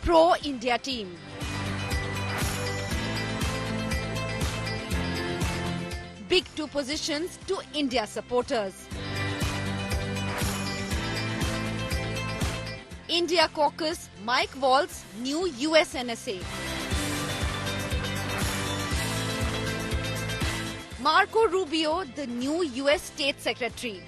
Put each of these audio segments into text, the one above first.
pro-India team. Big two positions to India supporters. India caucus, Mike Waltz, new US NSA. Marco Rubio, the new US State Secretary.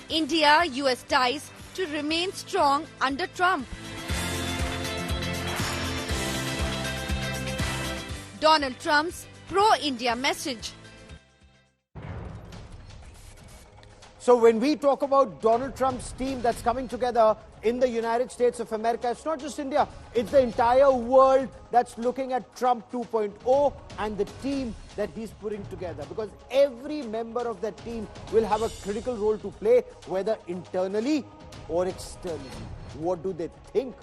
India-US ties to remain strong under Trump. Donald Trump's pro-India message. So when we talk about Donald Trump's team that's coming together in the United States of America, it's not just India, it's the entire world that's looking at Trump 2.0 and the team that he's putting together. Because every member of that team will have a critical role to play, whether internally or externally. What do they think?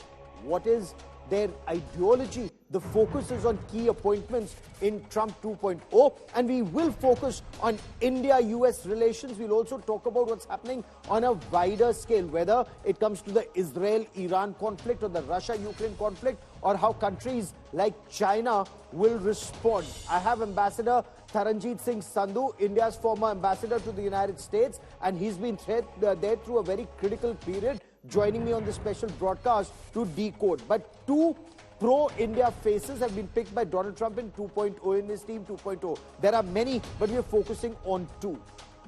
What is their ideology? The focus is on key appointments in Trump 2.0, and we will focus on India-US relations. We'll also talk about what's happening on a wider scale, whether it comes to the Israel-Iran conflict or the Russia-Ukraine conflict, or how countries like China will respond. I have Ambassador Taranjeet Singh Sandhu, India's former ambassador to the United States, and he's been there through a very critical period, joining me on this special broadcast to decode. But two pro-India faces have been picked by Donald Trump in 2.0, in his team 2.0. There are many, but we are focusing on two: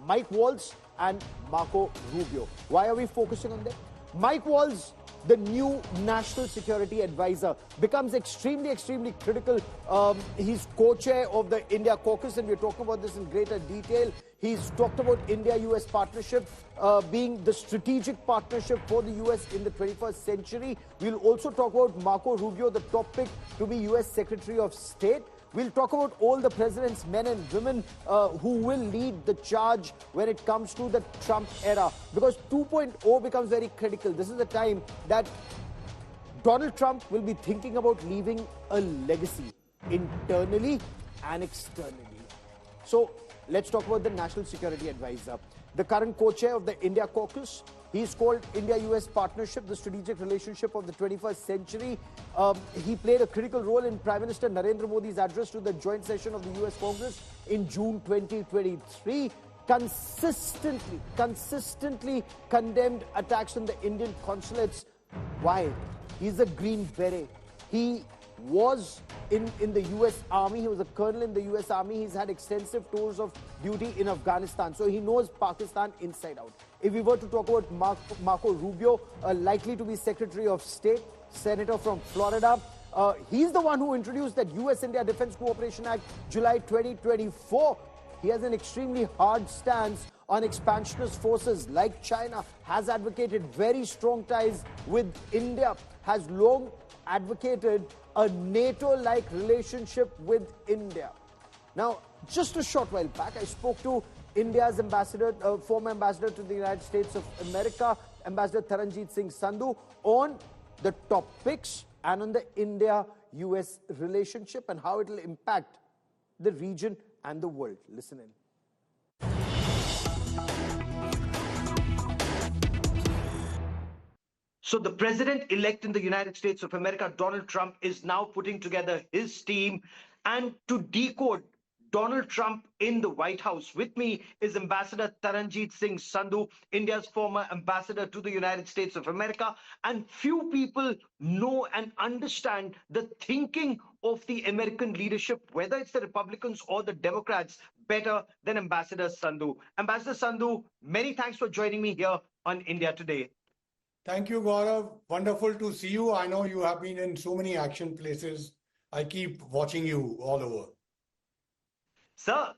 Mike Waltz and Marco Rubio. Why are we focusing on them? Mike Waltz, the new national security advisor, becomes extremely critical. He's co-chair of the India caucus, and we're talking about this in greater detail. He's talked about India-US partnership being the strategic partnership for the US in the 21st century. We'll also talk about Marco Rubio, the top pick to be US Secretary of State. We'll talk about all the president's men and women who will lead the charge when it comes to the Trump era. Because 2.0 becomes very critical. This is the time that Donald Trump will be thinking about leaving a legacy internally and externally. So let's talk about the National Security Advisor. The current co-chair of the India caucus. He's called India-US Partnership, the strategic relationship of the 21st century. He played a critical role in Prime Minister Narendra Modi's address to the joint session of the US Congress in June 2023. Consistently condemned attacks on the Indian consulates. Why? He's a Green Beret. He was in the US Army. He was a colonel in the US Army. He's had extensive tours of duty in Afghanistan. So he knows Pakistan inside out. If we were to talk about Marco Rubio, likely to be Secretary of State, Senator from Florida, he's the one who introduced that US-India Defense Cooperation Act, July 2024. He has an extremely hard stance on expansionist forces like China, has advocated very strong ties with India, has long advocated a NATO-like relationship with India. Now, just a short while back, I spoke to India's ambassador, former ambassador to the United States of America, Ambassador Taranjeet Singh Sandhu, on the topics and on the India-US relationship and how it will impact the region and the world. Listen in. So the president-elect in the United States of America, Donald Trump, is now putting together his team. And to decode Donald Trump in the White House, with me is Ambassador Taranjeet Singh Sandhu, India's former ambassador to the United States of America. And few people know and understand the thinking of the American leadership, whether it's the Republicans or the Democrats, better than Ambassador Sandhu. Ambassador Sandhu, many thanks for joining me here on India Today. Thank you, Gaurav. Wonderful to see you. I know you have been in so many action places. I keep watching you all over. Sir,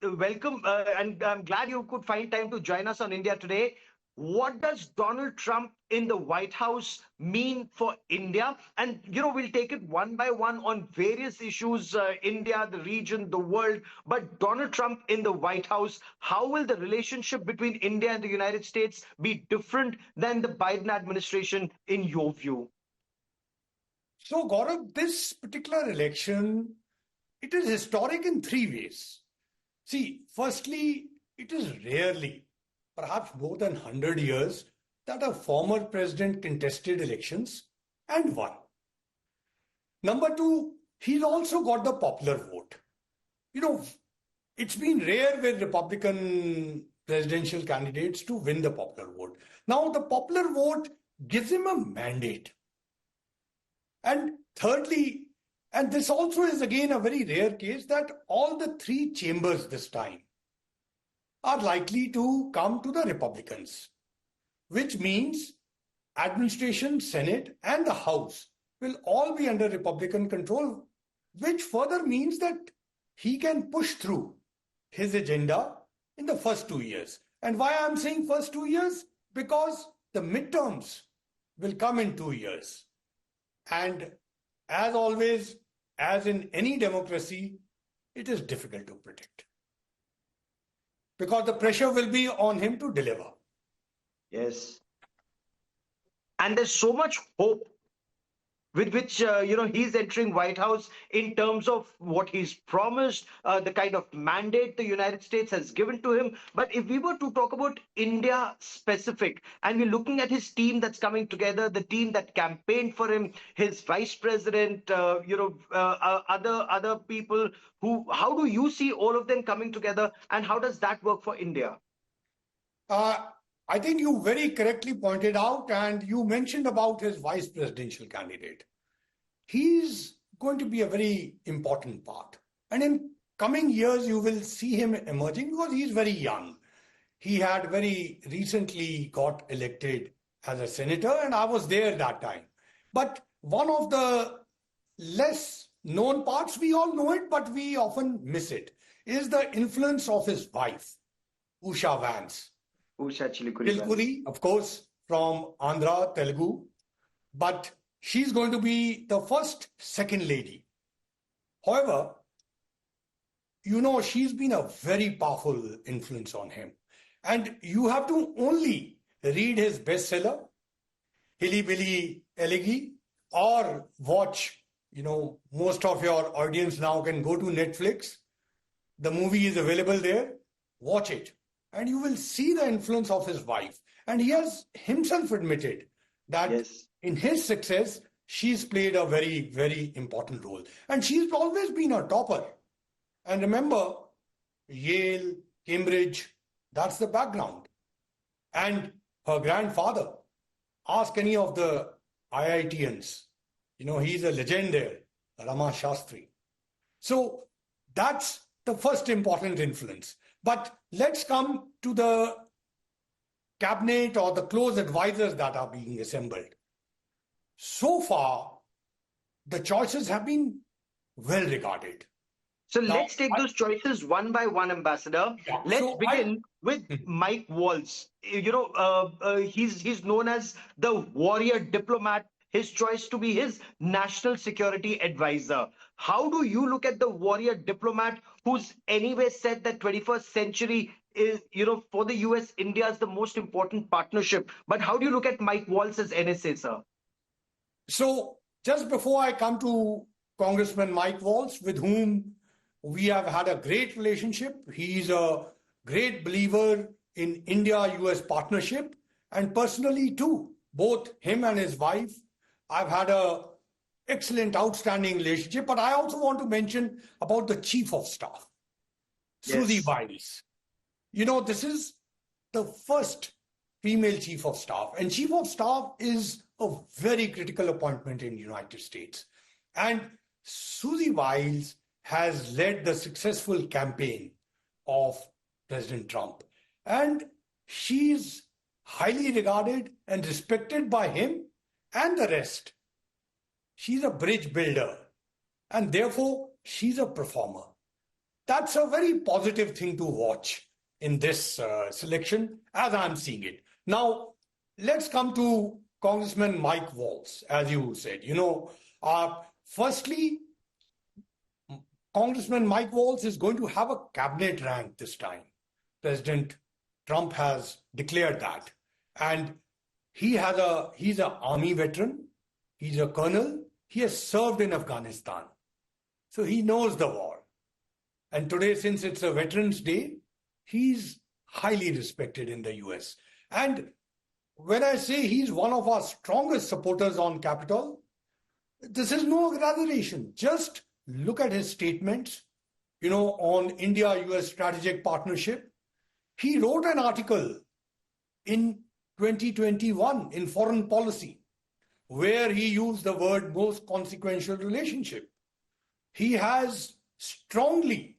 welcome, and I'm glad you could find time to join us on India Today. What does Donald Trump in the White House mean for India? And, we'll take it one by one on various issues, India, the region, the world. But Donald Trump in the White House, how will the relationship between India and the United States be different than the Biden administration in your view? So, Gaurav, this particular election, it is historic in three ways. See, firstly, it is rarely, perhaps more than 100 years, that a former president contested elections and won. Number two, he's also got the popular vote. You know, it's been rare with Republican presidential candidates to win the popular vote. Now, the popular vote gives him a mandate. And thirdly, and this also is again a very rare case, that all the three chambers this time are likely to come to the Republicans, which means administration, Senate, and the House will all be under Republican control, which further means that he can push through his agenda in the first 2 years. And why I'm saying first 2 years? Because the midterms will come in 2 years. And as always, as in any democracy, it is difficult to predict. Because the pressure will be on him to deliver. Yes. And there's so much hope with which he's entering White House in terms of what he's promised, the kind of mandate the United States has given to him. But if we were to talk about India specific, and we're looking at his team that's coming together, the team that campaigned for him, his vice president, other people how do you see all of them coming together, and how does that work for India? I think you very correctly pointed out, and you mentioned about his vice presidential candidate. He's going to be a very important part. And in coming years, you will see him emerging because he's very young. He had very recently got elected as a senator, and I was there that time. But one of the less known parts, we all know it, but we often miss it, is the influence of his wife, Usha Vance. Usha Chilkuri, of course, from Andhra, Telugu, but she's going to be the first second lady. However, she's been a very powerful influence on him. And you have to only read his bestseller, Hilly Billy Elegy, or watch, most of your audience now can go to Netflix. The movie is available there. Watch it. And you will see the influence of his wife. And he has himself admitted that in his success, she's played a very, very important role. And she's always been a topper. And remember, Yale, Cambridge, that's the background. And her grandfather, ask any of the IITians, he's a legend there, Rama Shastri. So that's the first important influence. But let's come to the cabinet or the close advisors that are being assembled. So far, the choices have been well regarded. So let's take those choices one by one, Ambassador. Yeah, let's begin with Mike Waltz. He's known as the warrior diplomat. His choice to be his national security advisor. How do you look at the warrior diplomat who's anyway said that 21st century is, for the US, India is the most important partnership? But how do you look at Mike Waltz as NSA, sir? So just before I come to Congressman Mike Waltz, with whom we have had a great relationship, he's a great believer in India-US partnership, and personally too, both him and his wife, I've had a excellent, outstanding relationship. But I also want to mention about the Chief of Staff, Susie Wiles. This is the first female Chief of Staff. And Chief of Staff is a very critical appointment in the United States. And Susie Wiles has led the successful campaign of President Trump. And she's highly regarded and respected by him and the rest. She's a bridge builder, and therefore she's a performer. That's a very positive thing to watch in this selection, as I'm seeing it. Now, let's come to Congressman Mike Waltz, as you said. Firstly, Congressman Mike Waltz is going to have a cabinet rank this time. President Trump has declared that. And he's an army veteran. He's a colonel. He has served in Afghanistan. So he knows the war. And today, since it's a Veterans Day, he's highly respected in the US. And when I say he's one of our strongest supporters on Capitol, this is no exaggeration. Just look at his statements, on India-US strategic partnership. He wrote an article in 2021 in Foreign Policy where he used the word most consequential relationship. He has strongly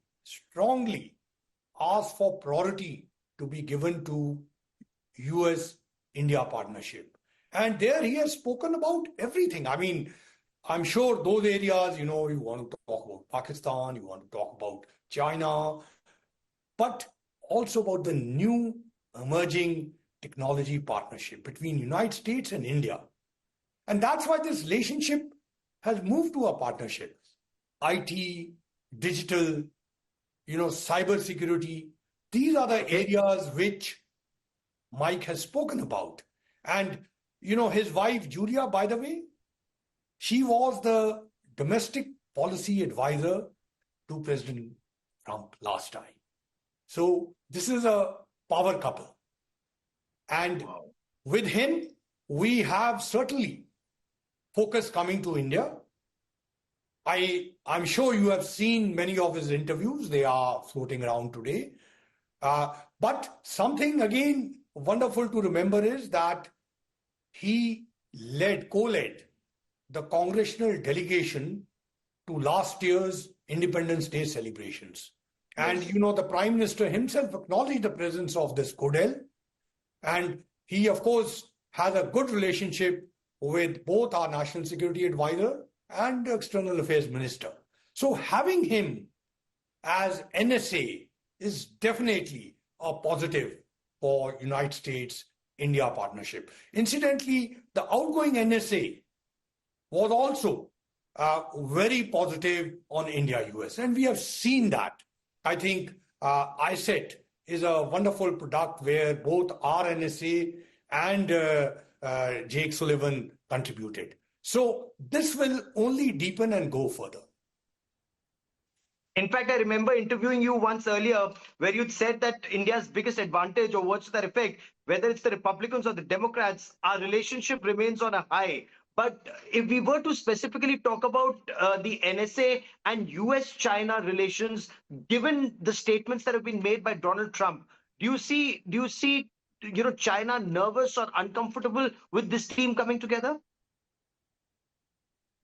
asked for priority to be given to US-India partnership. And there he has spoken about everything. I mean, I'm sure those areas, you want to talk about Pakistan, you want to talk about China, but also about the new emerging technology partnership between United States and India. And that's why this relationship has moved to a partnership. IT, digital, cyber security. These are the areas which Mike has spoken about. And, his wife, Julia, by the way, she was the domestic policy advisor to President Trump last time. So this is a power couple. And with him, we have certainly focus coming to India. I'm sure you have seen many of his interviews. They are floating around today. But something, again, wonderful to remember is that he co-led the congressional delegation to last year's Independence Day celebrations. And, the Prime Minister himself acknowledged the presence of this CODEL. And he, of course, has a good relationship with both our National Security Advisor and External Affairs Minister. So having him as NSA is definitely a positive for United States-India partnership. Incidentally, the outgoing NSA was also very positive on India-US. And we have seen that. I think ISET is a wonderful product where both our NSA and Jake Sullivan contributed. So this will only deepen and go further. In fact, I remember interviewing you once earlier where you'd said that India's biggest advantage, or what's that effect, whether it's the Republicans or the Democrats, our relationship remains on a high. But if we were to specifically talk about the NSA and US-China relations, given the statements that have been made by Donald Trump, do you see China nervous or uncomfortable with this team coming together?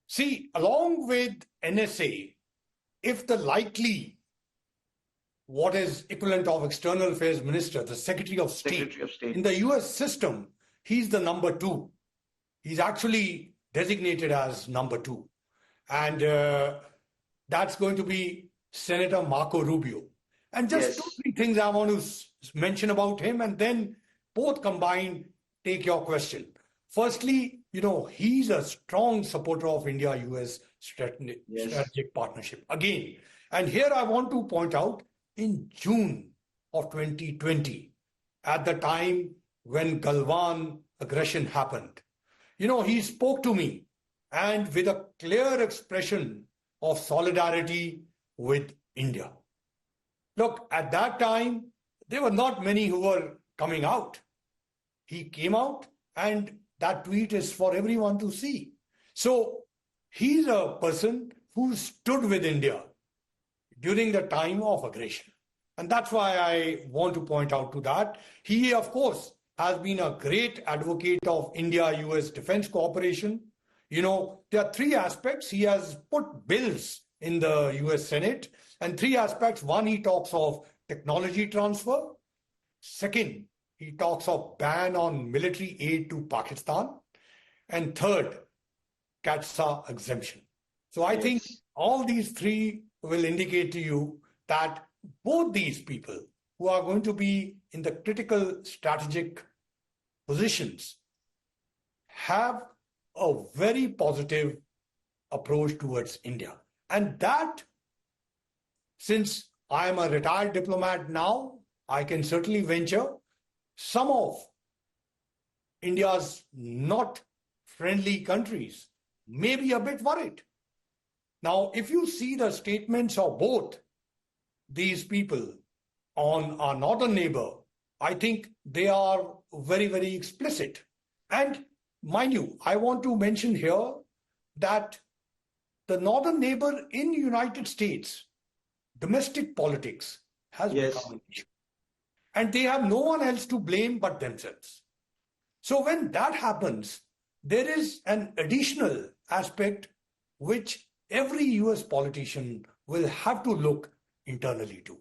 See, along with NSA, if the likely, what is equivalent of External Affairs Minister, the Secretary of State, in the US system, he's the number 2. He's actually designated as number 2. And that's going to be Senator Marco Rubio. And just 2-3 things I want to mention about him, and then both combined take your question. Firstly, he's a strong supporter of India-US strategic partnership. Again, and here I want to point out, in June of 2020, at the time when Galwan aggression happened, he spoke to me and with a clear expression of solidarity with India. Look, at that time, there were not many who were coming out. He came out, and that tweet is for everyone to see. So he's a person who stood with India during the time of aggression. And that's why I want to point out to that. He, of course, has been a great advocate of India-US defense cooperation. There are 3 aspects. He has put bills in the US Senate, and 3 aspects. One, he talks of technology transfer. Second, he talks of ban on military aid to Pakistan. And third, CATSA exemption. So I think all these 3 will indicate to you that both these people who are going to be in the critical strategic positions have a very positive approach towards India. And that, since I am a retired diplomat now, I can certainly venture some of India's not friendly countries may be a bit worried. Now, if you see the statements of both these people on our northern neighbor, I think they are very, very explicit. And mind you, I want to mention here that the northern neighbor in the United States, domestic politics has become an issue. And they have no one else to blame but themselves. So when that happens, there is an additional aspect which every US politician will have to look internally to.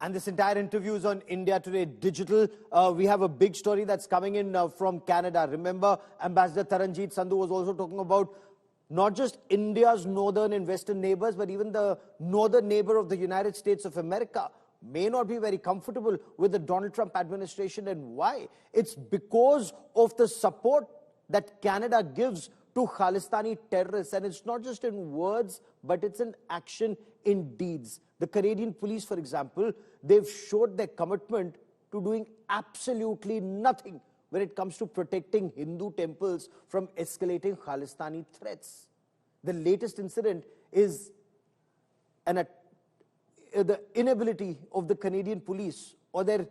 And this entire interview is on India Today Digital. We have a big story that's coming in from Canada. Remember, Ambassador Taranjeet Sandhu was also talking about not just India's northern and western neighbors, but even the northern neighbor of the United States of America may not be very comfortable with the Donald Trump administration. And why? It's because of the support that Canada gives to Khalistani terrorists. And it's not just in words, but it's in action, in deeds. The Canadian police, for example, they've showed their commitment to doing absolutely nothing when it comes to protecting Hindu temples from escalating Khalistani threats. The latest incident is the inability of the Canadian police or their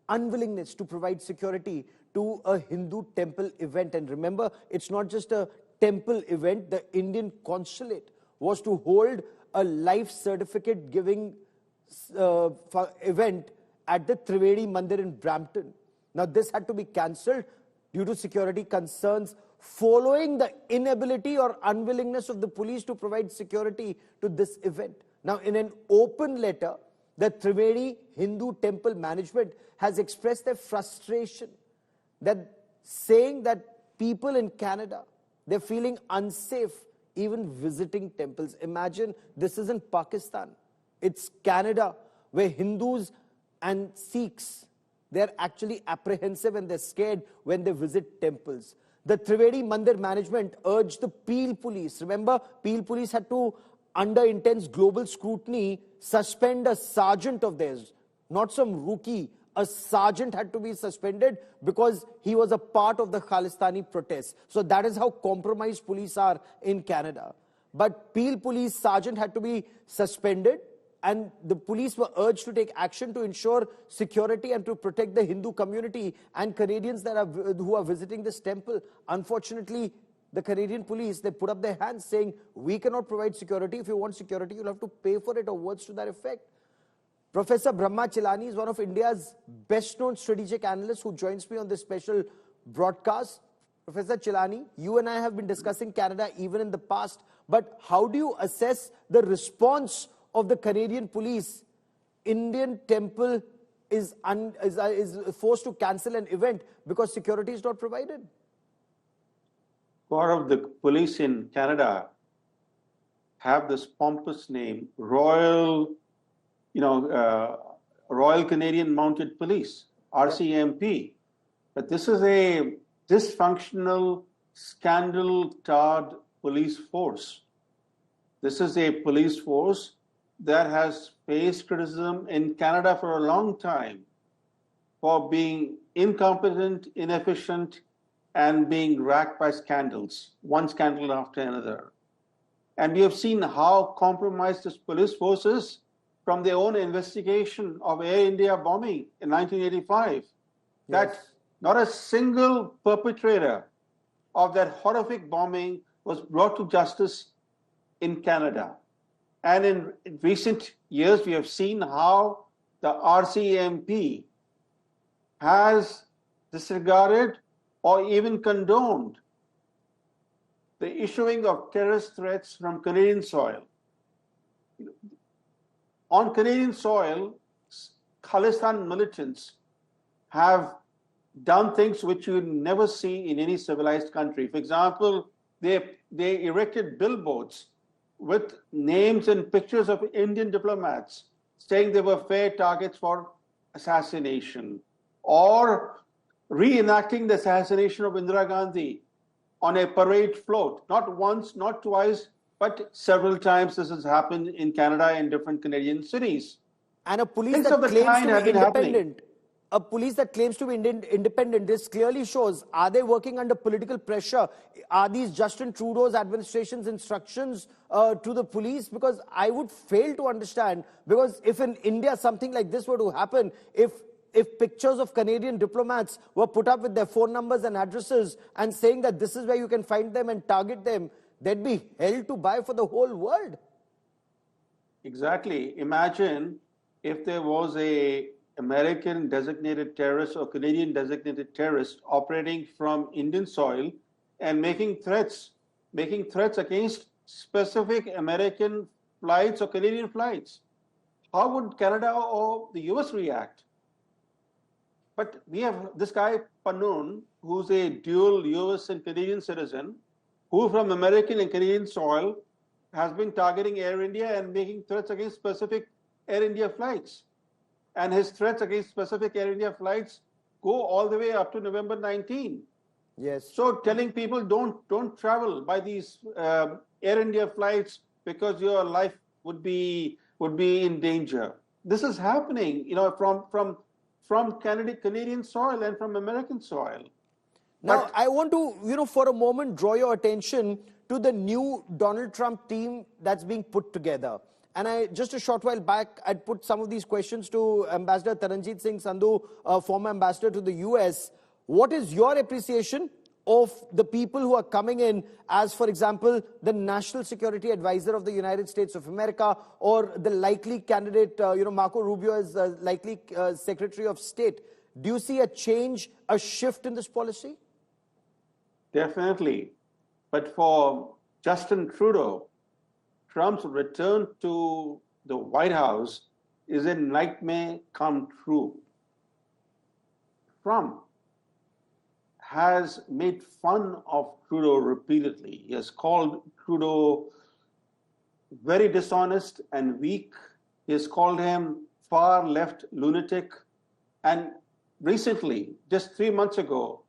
unwillingness to provide security to a Hindu temple event. And remember, it's not just a temple event. The Indian consulate was to hold a life certificate giving event at the Trivedi Mandir in Brampton. Now, this had to be cancelled due to security concerns following the inability or unwillingness of the police to provide security to this event. Now, in an open letter, the Trivedi Hindu Temple management has expressed their frustration, saying that people in Canada, they're feeling unsafe even visiting temples. Imagine, this isn't Pakistan. It's Canada, where Hindus and Sikhs, they're actually apprehensive and they're scared when they visit temples. The Trivedi Mandir management urged the Peel police. Remember, Peel police had to, under intense global scrutiny, suspend a sergeant of theirs. Not some rookie. A sergeant had to be suspended because he was a part of the Khalistani protests. So that is how compromised police are in Canada. But Peel police sergeant had to be suspended, and the police were urged to take action to ensure security and to protect the Hindu community and Canadians who are visiting this temple. Unfortunately, the Canadian police, they put up their hands saying, we cannot provide security. If you want security, you'll have to pay for it, or words to that effect. Professor Brahma Chilani is one of India's best-known strategic analysts who joins me on this special broadcast. Professor Chilani, you and I have been discussing Canada even in the past, but how do you assess the response of the Canadian police? Indian temple is forced to cancel an event because security is not provided. Gaurav, the police in Canada have this pompous name, Royal Canadian Mounted Police, RCMP. But this is a dysfunctional, scandal-tarred police force. This is a police force that has faced criticism in Canada for a long time for being incompetent, inefficient, and being racked by scandals, one scandal after another. And we have seen how compromised this police force is from their own investigation of Air India bombing in 1985. Yes. That not a single perpetrator of that horrific bombing was brought to justice in Canada. And in recent years, we have seen how the RCMP has disregarded or even condoned the issuing of terrorist threats from Canadian soil. On Canadian soil, Khalistan militants have done things which you never see in any civilized country. For example, they erected billboards with names and pictures of Indian diplomats saying they were fair targets for assassination, or reenacting the assassination of Indira Gandhi on a parade float. Not once, not twice, but several times this has happened in Canada in different Canadian cities. And a police that claims to be independent. a police that claims to be independent, this clearly shows, are they working under political pressure? Are these Justin Trudeau's administration's instructions to the police? Because I would fail to understand, because if in India something like this were to happen, if pictures of Canadian diplomats were put up with their phone numbers and addresses and saying that this is where you can find them and target them, they'd be hell to buy for the whole world. Exactly. Imagine if there was a American designated terrorist or Canadian designated terrorist operating from Indian soil and making threats against specific American flights or Canadian flights. How would Canada or the US react? But we have this guy, Pannoon, who's a dual US and Canadian citizen, who from American and Canadian soil has been targeting Air India and making threats against specific Air India flights. And his threats against specific Air India flights go all the way up to November 19. Yes. So telling people don't travel by these Air India flights because your life would be in danger. This is happening, from Canadian soil and from American soil. Now, I want to, for a moment, draw your attention to the new Donald Trump team that's being put together. And just a short while back, I'd put some of these questions to Ambassador Taranjit Singh Sandhu, former ambassador to the US. What is your appreciation of the people who are coming in as, for example, the National Security Advisor of the United States of America, or the likely candidate, Marco Rubio as likely Secretary of State? Do you see a change, a shift in this policy? Definitely. But for Justin Trudeau, Trump's return to the White House is a nightmare come true. Trump has made fun of Trudeau repeatedly. He has called Trudeau very dishonest and weak. He has called him far left lunatic. And recently, just 3 months ago,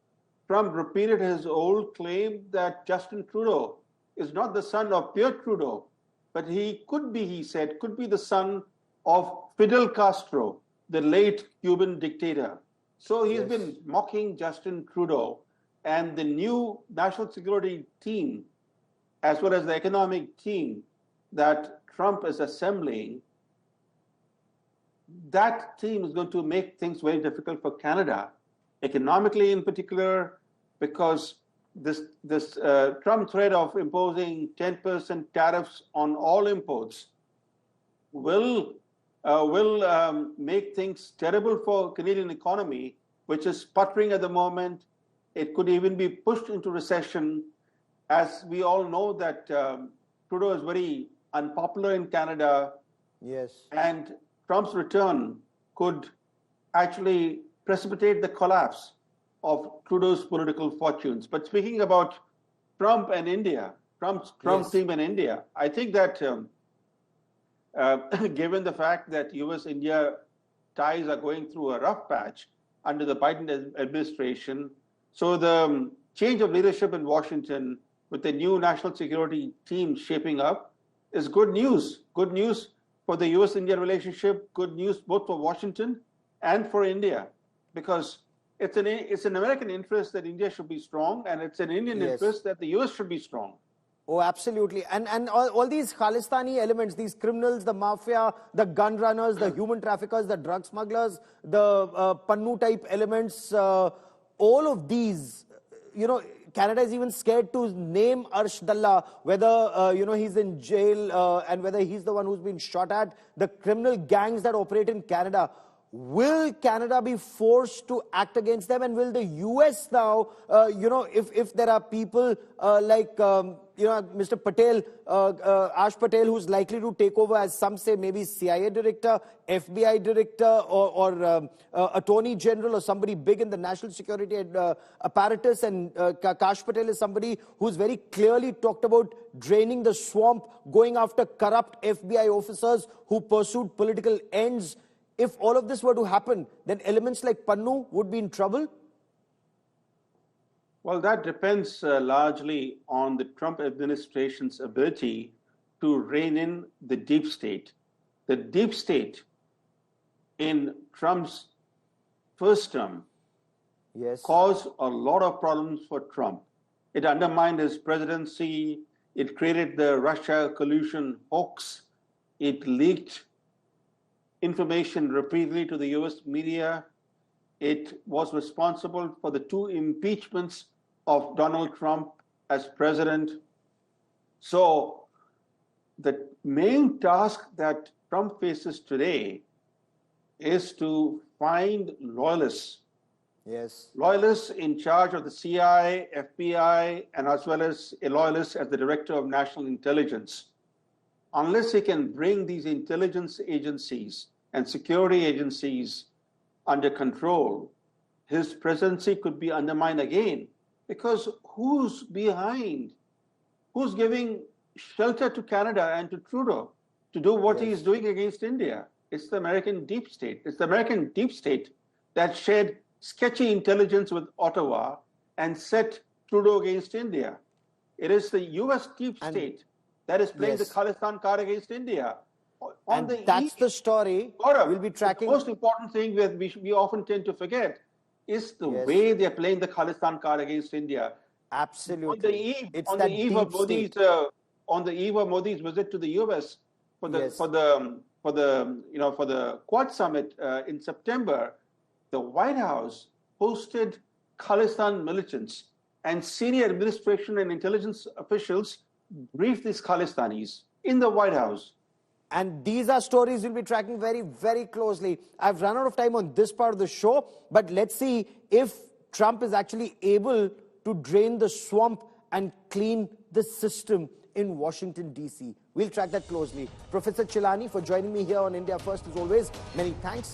Trump repeated his old claim that Justin Trudeau is not the son of Pierre Trudeau, but he said, could be the son of Fidel Castro, the late Cuban dictator. So he's been mocking Justin Trudeau, and the new national security team, as well as the economic team that Trump is assembling, that team is going to make things very difficult for Canada, economically in particular, because this Trump threat of imposing 10% tariffs on all imports will make things terrible for Canadian economy, which is sputtering at the moment. It could even be pushed into recession. As we all know that Trudeau is very unpopular in Canada. Yes. And Trump's return could actually precipitate the collapse of Trudeau's political fortunes. But speaking about Trump and India, Trump's team in India, I think that given the fact that US-India ties are going through a rough patch under the Biden administration, so the change of leadership in Washington with the new national security team shaping up is good news. Good news for the US-India relationship, good news both for Washington and for India, because it's an American interest that India should be strong, and it's an Indian interest that the US should be strong. Oh, absolutely. And all these Khalistani elements, these criminals, the mafia, the gun runners, the human traffickers, the drug smugglers, the Pannu type elements, all of these, Canada is even scared to name Arsh Dalla, whether, he's in jail and whether he's the one who's been shot at. The criminal gangs that operate in Canada. Will Canada be forced to act against them? And will the US now, if there are people like, Mr. Patel, Ash Patel, who's likely to take over, as some say, maybe CIA director, FBI director, or Attorney General, or somebody big in the national security apparatus. And Kash Patel is somebody who's very clearly talked about draining the swamp, going after corrupt FBI officers who pursued political ends. If all of this were to happen, then elements like Pannu would be in trouble? Well, that depends largely on the Trump administration's ability to rein in the deep state. The deep state in Trump's first term Yes. caused a lot of problems for Trump. It undermined his presidency. It created the Russia collusion hoax. It leaked information repeatedly to the US media. It was responsible for the 2 impeachments of Donald Trump as president. So the main task that Trump faces today is to find loyalists. Yes. Loyalists in charge of the CIA, FBI, and as well as a loyalist as the Director of National Intelligence. Unless he can bring these intelligence agencies and security agencies under control, his presidency could be undermined again. Because who's behind? Who's giving shelter to Canada and to Trudeau to do what he is doing against India? It's the American deep state. It's the American deep state that shared sketchy intelligence with Ottawa and set Trudeau against India. It is the US deep state that is playing the Khalistan card against India. That's the story Gaurav, we'll be tracking. The most important thing that we often tend to forget is the way they're playing the Khalistan card against India. Absolutely. On the eve of Modi's visit to the US for the Quad Summit in September, the White House hosted Khalistan militants, and senior administration and intelligence officials briefed these Khalistanis in the White House. And these are stories we'll be tracking very, very closely. I've run out of time on this part of the show, but let's see if Trump is actually able to drain the swamp and clean the system in Washington, D.C. We'll track that closely. Professor Chilani, for joining me here on India First, as always, many thanks.